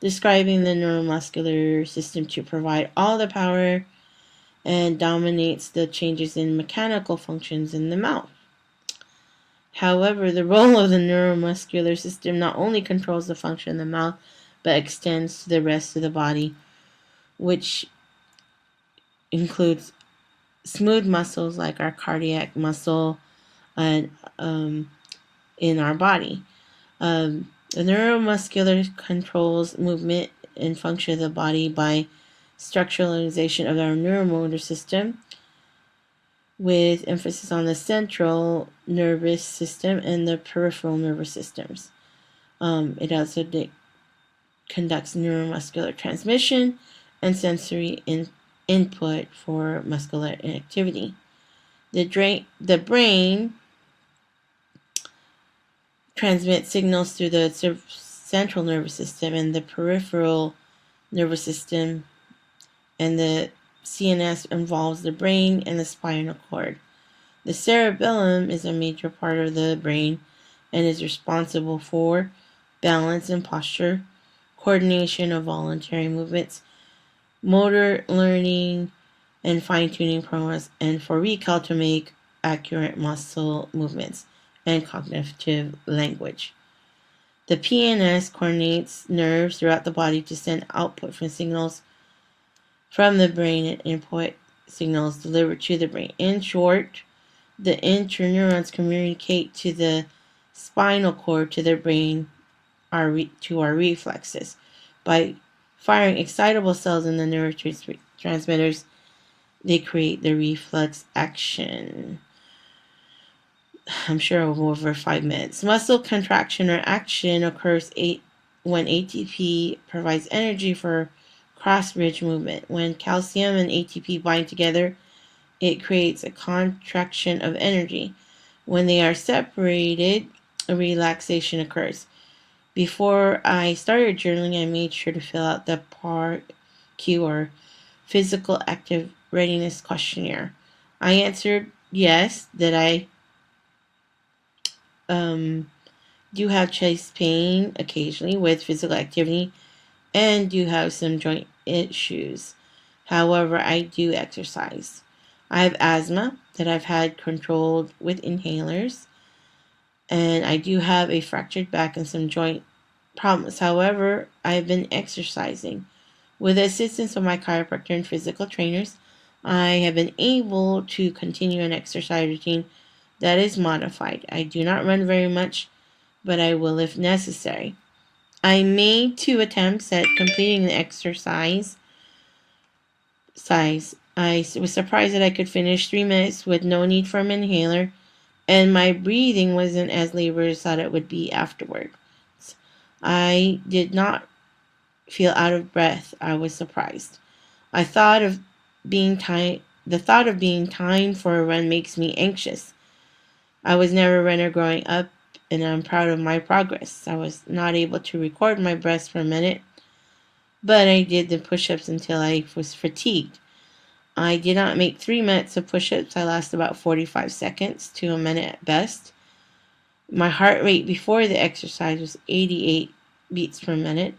describing the neuromuscular system to provide all the power and dominates the changes in mechanical functions in the mouth. However, the role of the neuromuscular system not only controls the function of the mouth, but extends to the rest of the body, which includes smooth muscles like our cardiac muscle and in our body. The neuromuscular controls movement and function of the body by structuralization of our neuromotor system, with emphasis on the central nervous system and the peripheral nervous systems. It also conducts neuromuscular transmission and sensory input for muscular activity. The brain transmits signals through the central nervous system and the peripheral nervous system, and the CNS involves the brain and the spinal cord. The cerebellum is a major part of the brain and is responsible for balance and posture, coordination of voluntary movements, motor learning, and fine-tuning programs, and for recall to make accurate muscle movements and cognitive language. The PNS coordinates nerves throughout the body to send output from signals from the brain and input signals delivered to the brain. In short, the interneurons communicate to the spinal cord, to the brain, to our reflexes. By firing excitable cells in the neurotransmitters, they create the reflex action. I'm sure over 5 minutes. Muscle contraction or action occurs when ATP provides energy for cross-bridge movement. When calcium and ATP bind together, it creates a contraction of energy. When they are separated, a relaxation occurs. Before I started journaling, I made sure to fill out the PAR-Q, or Physical Active Readiness Questionnaire. I answered yes, that I do have chest pain occasionally with physical activity and do have some joint issues. However, I do exercise. I have asthma that I've had controlled with inhalers, and I do have a fractured back and some joint problems. However, I've been exercising. With the assistance of my chiropractor and physical trainers, I have been able to continue an exercise routine that is modified. I do not run very much, but I will if necessary. I made 2 attempts at completing the exercise. I was surprised that I could finish 3 minutes with no need for an inhaler, and my breathing wasn't as labored as I thought it would be afterward. I did not feel out of breath. I was surprised. The thought of being timed for a run makes me anxious. I was never a runner growing up, and I'm proud of my progress. I was not able to record my breaths for a minute, but I did the push-ups until I was fatigued. I did not make 3 minutes of push-ups. I lasted about 45 seconds to a minute at best. My heart rate before the exercise was 88 beats per minute,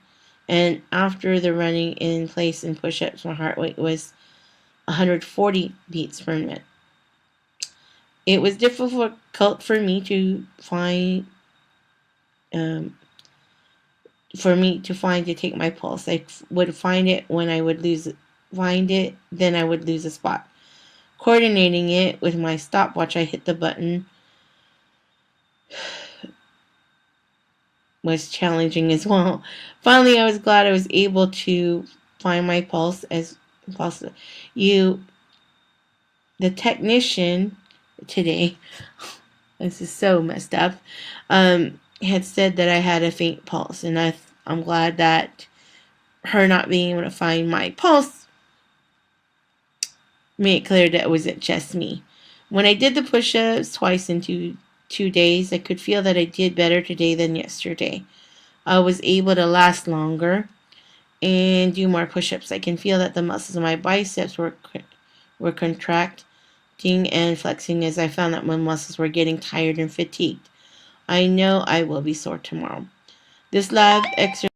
and after the running in place and push-ups, my heart rate was 140 beats per minute. It was difficult for me to find to take my pulse. I would find it when I would find it, then I would lose a spot. Coordinating it with my stopwatch, I hit the button, was challenging as well. Finally, I was glad I was able to find my pulse as possible. The technician today, this is so messed up, had said that I had a faint pulse, and I'm glad that her not being able to find my pulse made it clear that it wasn't just me. When I did the push-ups twice in 2 days, I could feel that I did better today than yesterday. I was able to last longer and do more push-ups. I can feel that the muscles of my biceps were contracting and flexing as I found that my muscles were getting tired and fatigued. I know I will be sore tomorrow. This lab exercise